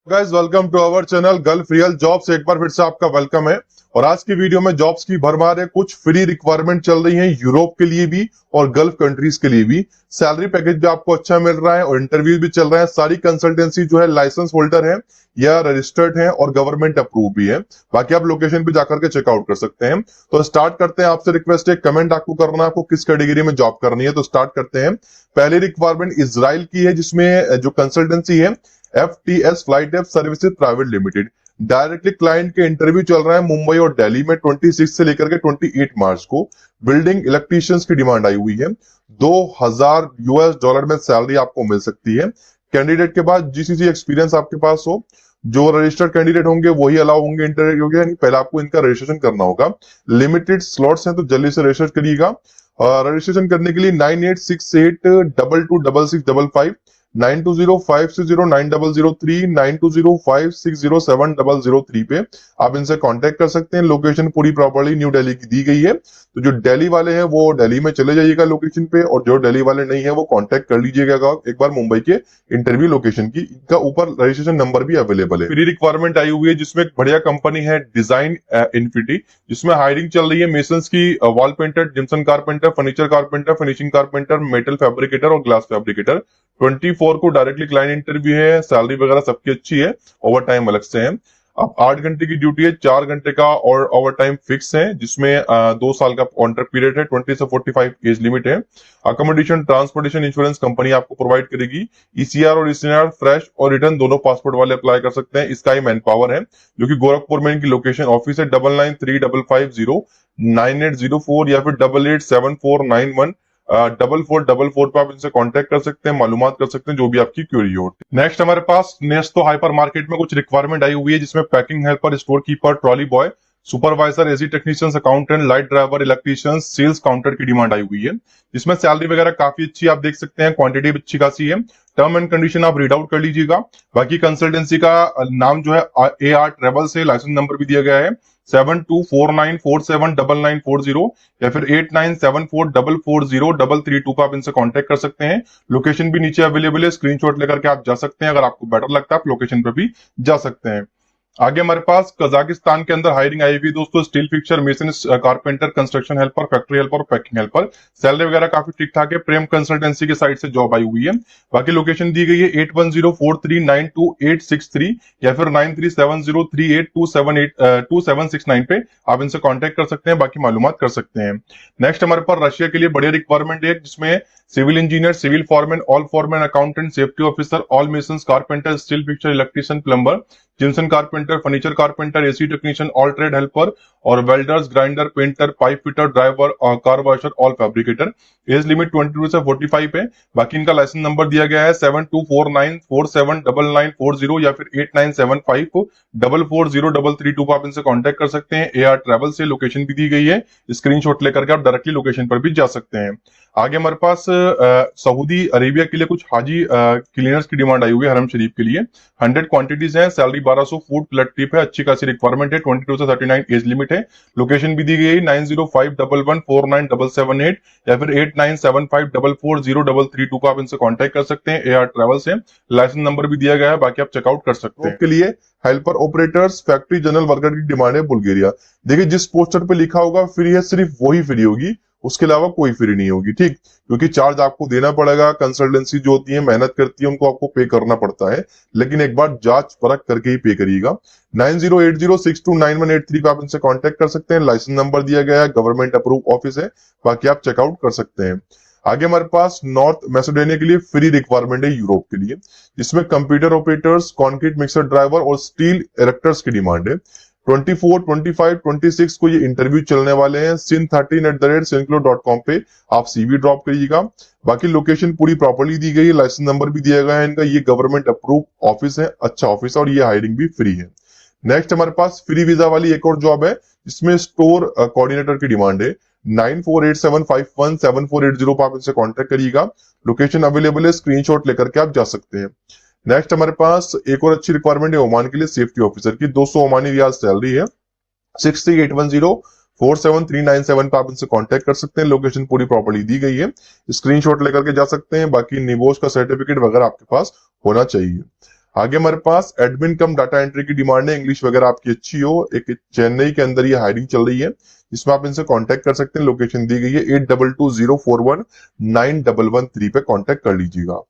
Guys welcome to our channel Gulf Real Jobs. एक बार फिर से आपका वेलकम है। और आज की वीडियो में जॉब्स की भरमार है। कुछ फ्री रिक्वायरमेंट चल रही है यूरोप के लिए भी और गल्फ कंट्रीज के लिए भी। सैलरी पैकेज भी आपको अच्छा मिल रहा है और इंटरव्यू भी चल रहे हैं। सारी कंसल्टेंसी जो है लाइसेंस होल्डर है या रजिस्टर्ड है और गवर्नमेंट अप्रूव भी है। बाकी आप लोकेशन पे जाकर के चेकआउट कर सकते हैं। तो स्टार्ट करते हैं। आपसे रिक्वेस्ट है, कमेंट आपको करना है आपको किस कैटेगरी में जॉब करनी है। तो स्टार्ट करते हैं। पहली रिक्वायरमेंट इजराइल की है, जिसमें जो कंसल्टेंसी है FTS flight app services private limited. Directly client के इंटरव्यू चल रहा है मुंबई और दिल्ली में 26 से लेकर के 28 मार्च को। बिल्डिंग इलेक्ट्रीशियंस की डिमांड आई हुई है। $2000 में सैलरी आपको मिल सकती है। कैंडिडेट के बाद GCC एक्सपीरियंस आपके पास हो। जो रजिस्टर्ड कैंडिडेट होंगे वही अलाउ होंगे इंटरव्यू के, यानी पहले आपको इनका रजिस्ट्रेशन करना होगा। लिमिटेड स्लॉट्स हैं तो जल्दी से रजिस्टर करिएगा। रजिस्ट्रेशन करने के लिए 9868226655 9205609003 9205607003 पे आप इनसे कांटेक्ट कर सकते हैं। लोकेशन पूरी प्रॉपर्ली न्यू दिल्ली की दी गई है। तो जो दिल्ली वाले हैं वो दिल्ली में चले जाइएगा लोकेशन पे, और जो दिल्ली वाले नहीं है वो कांटेक्ट कर लीजिएगा एक बार मुंबई के इंटरव्यू लोकेशन की। इनका ऊपर रजिस्ट्रेशन नंबर भी अवेलेबल है। फ्री रिक्वायरमेंट आई हुई है जिसमें एक बढ़िया कंपनी है डिजाइन इन्फिनिटी, जिसमें हायरिंग चल रही है मेसन्स की, wall painter, jimson carpenter, furniture carpenter, finishing carpenter, metal fabricator और ग्लास फैब्रिकेटर। 24 को डायरेक्टली क्लाइंट इंटरव्यू है। सैलरी वगैरह सबकी अच्छी है। ओवर टाइम अलग से है। अब 8 घंटे की ड्यूटी है, 4 घंटे का और ओवर टाइम फिक्स है, जिसमें 2 साल का कॉन्ट्रैक्ट पीरियड है। 20 से 45 एज लिमिट है। अकोमोडेशन, ट्रांसपोर्टेशन, इंश्योरेंस कंपनी आपको प्रोवाइड करेगी। ECR और ECNR फ्रेश और रिटर्न दोनों पासपोर्ट वाले अप्लाई कर सकते हैं। इसका ही मैन पावर है, जो कि गोरखपुर में इनकी लोकेशन ऑफिस है। 9935509804 या फिर 887491 4444 पे आप इनसे कांटेक्ट कर सकते हैं, मालूमात कर सकते हैं जो भी आपकी क्वेरी हो। नेक्स्ट हमारे पास नेस्टो हाइपर मार्केट में कुछ रिक्वायरमेंट आई हुई है, जिसमें packing helper, store keeper, trolley boy, supervisor, AC technicians, accountant, light driver, electricians, sales counter की डिमांड आई हुई है। जिसमें सैलरी वगैरह काफी अच्छी आप देख सकते हैं, क्वांटिटी भी अच्छी खासी है। टर्म एंड कंडीशन आप रीड आउट कर लीजिएगा। बाकी कंसल्टेंसी का नाम जो है AR ट्रेवल से, लाइसेंस नंबर भी दिया गया है 7249479940 या फिर 8974440332 पे आप इनसे कांटेक्ट कर सकते हैं। लोकेशन भी नीचे अवेलेबल है, स्क्रीनशॉट लेकर के आप जा सकते हैं। अगर आपको बेटर लगता है आप लोकेशन पे भी जा सकते हैं। आगे हमारे पास कजाकिस्तान के अंदर हायरिंग आई हुई दोस्तों। Steel fixer, mason, carpenter, construction helper, factory helper, packing helper. Salary वगैरह काफी ठीक ठाक है। प्रेम कंसल्टेंसी के साइड से जॉब आई हुई है। बाकी लोकेशन दी गई है 8104392863 या फिर 9370382769 पे आप इनसे कांटेक्ट कर सकते हैं, बाकी मालूमात कर सकते हैं। नेक्स्ट हमारे पास रशिया के लिए बढ़िया रिक्वायरमेंट है, जिसमें civil engineer, civil foreman, all foreman, accountant, safety officer, all masons, carpenter, steel fixer, electrician, plumber, gypsum carpenter, furniture carpenter, AC technician, all trade helper और welders, grinder, painter, pipe fitter, driver और car washer, all fabricator. Age limit 22 से 45 है। बाकी इनका licence number दिया गया है 7249479940 या फिर 8975440332 पर आप इनसे कांटेक्ट कर सकते हैं। AR ट्रेवल से, लोकेशन भी दी गई है, स्क्रीनशॉट लेकर के आप डायरेक्टली लोकेशन पर भी जा सकते हैं। आगे हमारे पास सऊदी अरेबिया के लिए कुछ हाजी क्लीनर्स की डिमांड आई हुई है हरम शरीफ के लिए। 100 क्वांटिटीज है। सैलरी 1200, फूड प्लट टिप है। अच्छी खासी रिक्वायरमेंट है। 22 से 39 एज लिमिट है। लोकेशन भी दी गई है 9051149778 या फिर 8975440332 को आप इनसे कांटेक्ट कर सकते हैं। AR ट्रेवल से, लाइसेंस नंबर भी दिया गया है, बाकी आप चेकआउट कर सकते हैं। के लिए helper, operators, factory general worker की डिमांड है बुल्गारिया। देखिए जिस पोस्टर पे लिखा होगा फ्री है, सिर्फ वही फ्री होगी, उसके अलावा कोई फ्री नहीं होगी, ठीक। क्योंकि चार्ज आपको देना पड़ेगा। कंसल्टेंसी जो होती है मेहनत करती है, उनको आपको पे करना पड़ता है, लेकिन एक बार जांच परख करके ही पे करिएगा। 9080629183 पे आप इनसे कांटेक्ट कर सकते हैं। लाइसेंस नंबर दिया गया है, गवर्नमेंट अप्रूव ऑफिस है, बाकी आप चेकआउट कर सकते हैं। आगे हमारे पास नॉर्थ मैसेडोनिया के लिए फ्री रिक्वायरमेंट है यूरोप के लिए, जिसमें computer operators, concrete mixer driver और स्टील इरेक्टर्स की डिमांड है। 24, 25, 26 को ये इंटरव्यू चलने वाले हैं। sin13@sinclo.com पे आप CV ड्रॉप करिएगा। बाकी लोकेशन पूरी प्रॉपर्ली दी गई है, लाइसेंस नंबर भी दिया गया है इनका। ये गवर्नमेंट अप्रूव ऑफिस है, अच्छा ऑफिस है और ये हायरिंग भी फ्री है। नेक्स्ट हमारे पास फ्री वीजा वाली एक और जॉब है, जिसमें स्टोर कोऑर्डिनेटर की डिमांड है। 9487517480 पर आप इनसे कांटेक्ट करिएगा। लोकेशन अवेलेबल है, स्क्रीनशॉट लेकर के आप जा सकते हैं। नेक्स्ट हमारे पास एक और अच्छी रिक्वायरमेंट है ओमान के लिए, सेफ्टी ऑफिसर की। 200 ओमानी रियाल सैलरी है। 6381047397 पे आप इनसे कांटेक्ट कर सकते हैं। लोकेशन पूरी प्रॉपर्ली दी गई है, स्क्रीनशॉट लेकर के जा सकते हैं। बाकी निवोश का सर्टिफिकेट वगैरह आपके पास होना चाहिए। आगे हमारे पास एडमिन कम डाटा एंट्री की डिमांड है, इंग्लिश वगैरह आपकी अच्छी हो। एक चेन्नई के अंदर ये हायरिंग चल रही है, जिसमें आप इनसे कांटेक्ट कर सकते हैं। लोकेशन दी गई है 8220419113 पे कांटेक्ट कर लीजिएगा।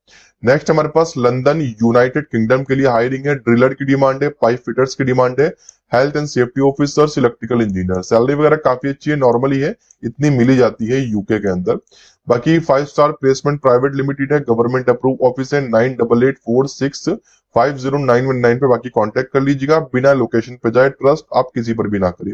नेक्स्ट हमारे पास लंदन यूनाइटेड किंगडम के लिए हायरिंग है, ड्रिलर की डिमांड है, पाइप फिटर्स की डिमांड है, health and safety officers, electrical engineer. Salary वगैरह काफी अच्छी है, नॉर्मली है, इतनी मिली जाती है यूके के अंदर। बाकी 5 स्टार प्लेसमेंट प्राइवेट लिमिटेड है, गवर्नमेंट अप्रूव ऑफिस है, 9884650919 पे बाकी कांटेक्ट कर लीजिएगा। बिना लोकेशन पे जाए, ट्रस्ट आप किसी पर भी ना करें।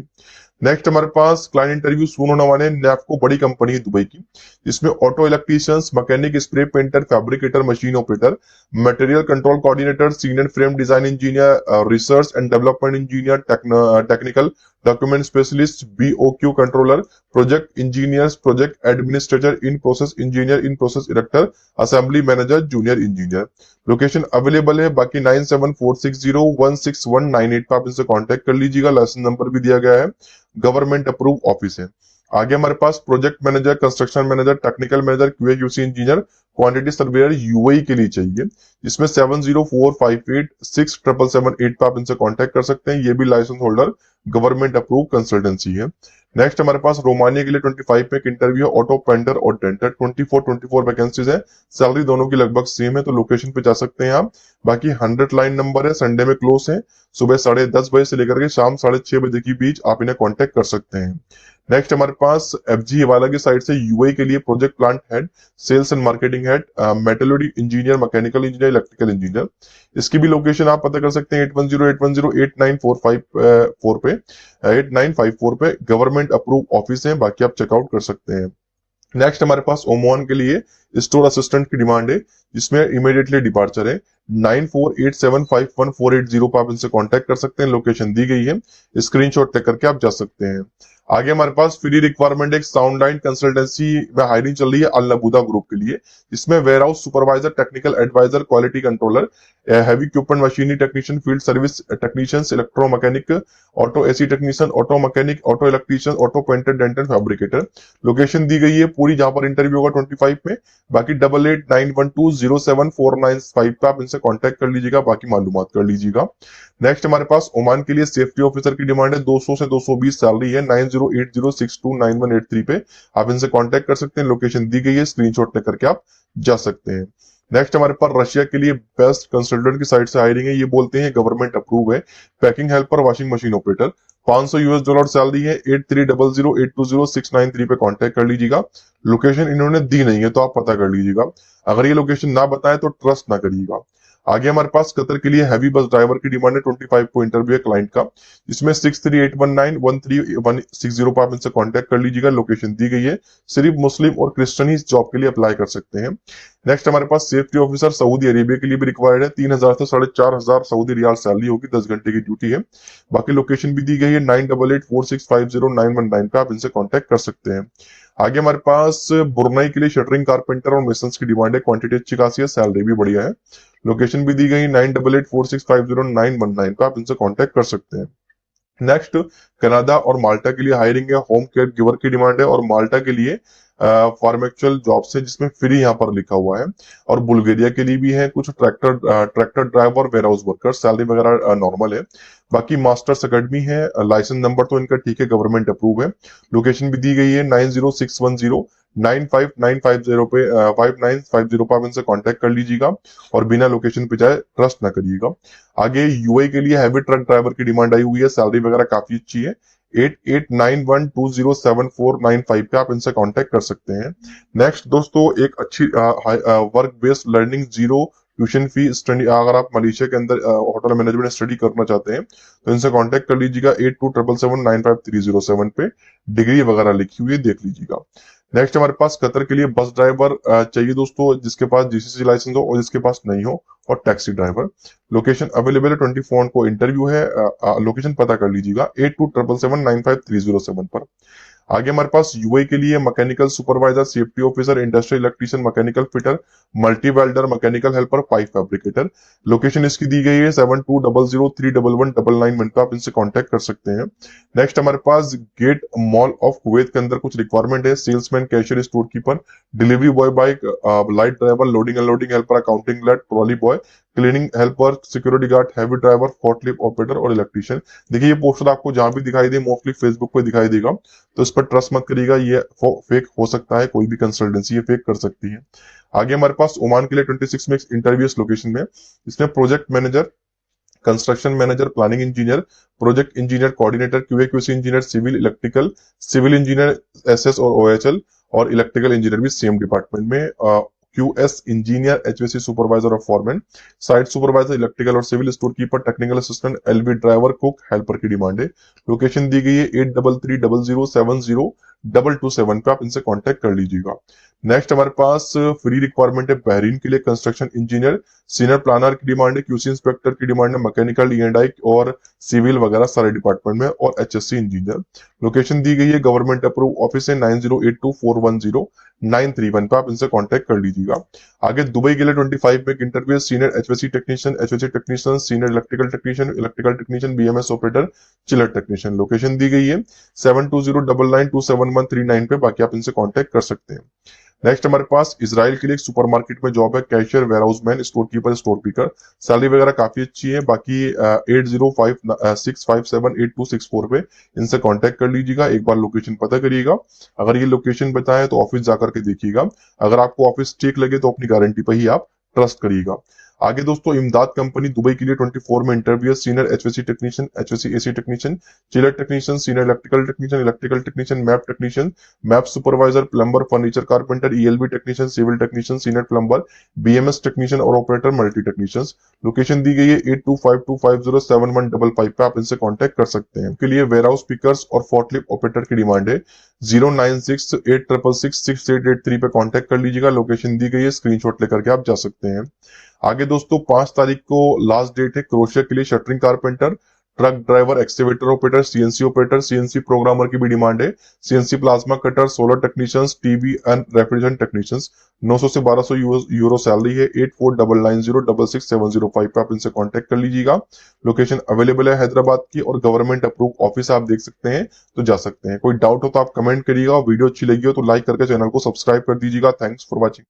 नेक्स्ट हमारे पास क्लाइंट इंटरव्यू सून होने वाले हैं। नैफ्को बड़ी कंपनी है दुबई की, जिसमें auto electricians, mechanic, spray painter, fabricator, machine operator, material control coordinator, senior frame design engineer, research and development engineer, technical document specialist, BOQ controller, project engineers, project administrator, in process engineer, in process director, assembly manager, junior engineer. Location available है। बाकी 9746016198 पे आप इनसे contact कर लीजिएगा। Licence number भी दिया गया है, गवर्नमेंट अप्रूव ऑफिस है। आगे हमारे पास project manager, construction manager, technical manager, QA QC engineer, quantity surveyor UAE के लिए चाहिए, जिसमें 7045867778 पे आप इनसे कांटेक्ट कर सकते हैं। ये भी licence holder, government approve consultancy है। नेक्स्ट हमारे पास रोमानिया के लिए 25 पे एक इंटरव्यू है, ऑटो पेंटर और डेंटर। 24 वैकेंसीज है, सैलरी दोनों की लगभग सेम है, तो लोकेशन पे जा सकते हैं आप। बाकी 100 लाइन नंबर है, संडे में क्लोज है, सुबह 10:30 बजे से लेकर के शाम 6:30 बजे के बीच आप इन्हें कांटेक्ट कर सकते हैं। नेक्स्ट हमारे पास एफजी हिवाला की साइड से यूएई के लिए project plant head, sales and marketing head, metallurgy engineer, mechanical engineer, electrical engineer. इसकी भी लोकेशन आप पता कर सकते हैं 8108108944 पे 8954 पे गवर्नमेंट अप्रूव ऑफिस है, बाकी आप चेकआउट कर सकते हैं। नेक्स्ट हमारे पास ओमान के लिए स्टोर असिस्टेंट की डिमांड है, जिसमें इमीडिएटली डिपार्चर है। 9487514880 पर आप इनसे कांटेक्ट कर सकते हैं। लोकेशन दी गई है, स्क्रीनशॉट लेकर के आप जा सकते हैं। आगे हमारे पास फ्री रिक्वायरमेंट एक साउंड लाइन कंसल्टेंसी में हायरिंग चल रही है अल नबूदा ग्रुप के लिए, जिसमें warehouse supervisor, technical advisor, quality controller, heavy equipment machinery technician, field service technicians, electro mechanic, auto AC technician, auto mechanic, auto electrician, auto painter, dental, fabricator. Location दी गई है पूरी, जहां पर interview होगा 25 में। बाकी 8891207495 पे आप इनसे कांटेक्ट कर लीजिएगा, बाकी मालूमात कर लीजिएगा। नेक्स्ट हमारे पास ओमान के लिए सेफ्टी ऑफिसर की डिमांड है, 200 से 220 सैलरी है। 9080629183 पे आप इनसे कांटेक्ट कर सकते हैं। लोकेशन दी गई है, स्क्रीनशॉट लेकर के आप जा सकते हैं। नेक्स्ट हमारे पास रशिया के लिए बेस्ट कंसल्टेंट की साइड से हायरिंग है, ये बोलते हैं गवर्नमेंट अप्रूव है। Packing helper, washing machine operator, $500 salary है। 8300820693 पे कांटेक्ट कर लीजिएगा। लोकेशन इन्होंने दी नहीं है, तो आप पता कर लीजिएगा। अगर ये लोकेशन ना बताए तो ट्रस्ट ना करिएगा। आगे हमारे पास कतर के लिए हैवी बस ड्राइवर की डिमांड है, 25 को इंटरव्यू है क्लाइंट का, जिसमें 6381913160 पर आप इनसे कांटेक्ट कर लीजिएगा। लोकेशन दी गई है, सिर्फ मुस्लिम और क्रिश्चियन ही इस जॉब के लिए अप्लाई कर सकते हैं। नेक्स्ट हमारे पास सेफ्टी ऑफिसर सऊदी अरेबिया के लिए भी रिक्वायर्ड है, 3000 से 4500 सऊदी रियाल सैलरी होगी, 10 घंटे की ड्यूटी है। बाकी लोकेशन भी दी गई है 9884650919 पे आप इनसे कांटेक्ट कर सकते हैं। आगे हमारे पास बुरनई के लिए शटरिंग कारपेंटर और मेसन्स की डिमांड है, क्वांटिटी अच्छी खासी है, सैलरी भी बढ़िया है। लोकेशन भी दी गई 9884650919 पे आप इनसे कांटेक्ट कर सकते हैं। नेक्स्ट कनाडा और माल्टा के लिए हायरिंग है, होम केयर गिवर की डिमांड है, और माल्टा के लिए फार्मेक्चुअल जॉब्स है, जिसमें फ्री यहाँ पर लिखा हुआ है। और बुल्गारिया के लिए भी है कुछ tractor driver, warehouse worker, salary वगैरह नॉर्मल है। बाकी मास्टर्स अकेडमी है, लाइसेंस नंबर तो इनका ठीक है, गवर्नमेंट अप्रूव है। लोकेशन भी दी गई है 9061095950 पे 5950 पे आप इनसे कांटेक्ट कर लीजिएगा, और बिना लोकेशन पे जाए ट्रस्ट ना करिएगा। आगे यूएई के लिए हैवी ट्रक ड्राइवर की डिमांड आई हुई है, सैलरी वगैरह काफी अच्छी है। 8891207495 पे आप इनसे कांटेक्ट कर सकते हैं। नेक्स्ट दोस्तों, एक अच्छी work based learning, zero tuition fee study, अगर आप मलेशिया के अंदर होटल मैनेजमेंट स्टडी करना चाहते हैं तो इनसे कांटेक्ट कर लीजिएगा। 8277795307 पे डिग्री वगैरह लिखी हुई है, देख लीजिएगा। नेक्स्ट हमारे पास कतर के लिए बस ड्राइवर चाहिए दोस्तों, जिसके पास जीसीसी लाइसेंस हो और जिसके पास नहीं हो, और टैक्सी ड्राइवर। लोकेशन अवेलेबल है, 24 को इंटरव्यू है। लोकेशन पता कर लीजिएगा 8277795307 पर। आगे हमारे पास यूए के लिए mechanical supervisor, safety officer, industrial electrician, mechanical fitter, multi welder, mechanical helper, pipe fabricator. Location इसकी दी गई है 72003119 पे, आप इनसे कांटेक्ट कर सकते हैं। नेक्स्ट हमारे पास गेट मॉल ऑफ कुवैत के अंदर कुछ रिक्वायरमेंट है। Salesman, cashier, store keeper, delivery boy, bike, light driver, loading unloading helper, accounting clerk, trolley boy, cleaning helper, security guard, heavy driver, forklift operator और electrician. देखिए ये poster आपको जहां भी दिखाई दे, मोस्टली फेसबुक पे दिखाई देगा, तो इस पर ट्रस्ट मत करिएगा, ये फेक हो सकता है, कोई भी कंसल्टेंसी ये फेक कर सकती है। आगे हमारे पास ओमान के लिए 26 में इंटरव्यूज लोकेशन में, इसमें project manager, construction manager, planning engineer, project engineer, coordinator, QA QC engineer, civil electrical, civil engineer, SS और ओएचएल और इलेक्ट्रिकल इंजीनियर भी सेम डिपार्टमेंट में, क्यूएस इंजीनियर, एचवीसी सुपरवाइजर और फॉरमैन, साइट सुपरवाइजर, इलेक्ट्रिकल और civil, store keeper, technical assistant, LV driver, cook, helper की demand है। Location दी गई है 8330070227 पे, आप इनसे कांटेक्ट कर लीजिएगा। नेक्स्ट हमारे पास फ्री रिक्वायरमेंट है बहरीन के लिए, कंस्ट्रक्शन इंजीनियर, सीनियर प्लानर की डिमांड है, क्यूसी इंस्पेक्टर की डिमांड है, मैकेनिकल, ई&आई और सिविल वगैरह सारे डिपार्टमेंट में, और एचएससी इंजीनियर। लोकेशन दी गई है गवर्नमेंट अप्रूव ऑफिस है 9082410931 पे, आप इनसे कांटेक्ट कर लीजिएगा। आगे दुबई के लिए 25 में interview, senior HVC technician, HVC technician, senior electrical technician, BMS operator, chiller technician. Location दी गई है 7209927139 पे, बाकी आप इनसे कांटेक्ट कर सकते हैं। नेक्स्ट हमारे पास इजराइल के लिए एक सुपरमार्केट में जॉब है, cashier, warehouse man, store keeper, store picker. Salary वगैरह काफी अच्छी है। बाकी 8056578264 पे इनसे कांटेक्ट कर लीजिएगा। एक बार लोकेशन पता करिएगा, अगर ये लोकेशन बताए तो ऑफिस जाकर के देखिएगा, अगर आपको ऑफिस ठीक लगे तो अपनी गारंटी पर ही आप ट्रस्ट करिएगा। आगे दोस्तों इमदाद कंपनी दुबई के लिए 24 में interview, senior HVC technician, HVC AC technician, chiller technician, senior electrical technician, MEP supervisor, plumber, furniture carpenter, ELB technician, civil technician, senior plumber, BMS technician और ऑपरेटर, मल्टी टेक्नीशियंस। लोकेशन दी गई है 8252507155 पे, आप इनसे कांटेक्ट कर सकते हैं। के लिए वेयरहाउस पिकर्स और फोर्कलिफ्ट ऑपरेटर की डिमांड है। 09686666883 पे कांटेक्ट कर लीजिएगा। लोकेशन दी गई है, स्क्रीनशॉट लेकर के आप जा सकते हैं। आगे दोस्तों 5 तारीख को लास्ट डेट है क्रोशिया के लिए, shuttering carpenter, truck driver, excavator operator, CNC operator, CNC programmer की भी डिमांड है। CNC plasma cutter, solar technicians, TV and refrigerant technicians. 900 से 1200 यूरो सैलरी है। 8499066705 पे आप इनसे कांटेक्ट कर लीजिएगा। लोकेशन अवेलेबल है हैदराबाद की, और गवर्नमेंट अप्रूव ऑफिस आप देख सकते हैं तो जा सकते हैं। कोई डाउट हो तो आप कमेंट करिएगा, वीडियो अच्छी लगी हो तो लाइक करके चैनल को सब्सक्राइब कर दीजिएगा। Thanks for watching.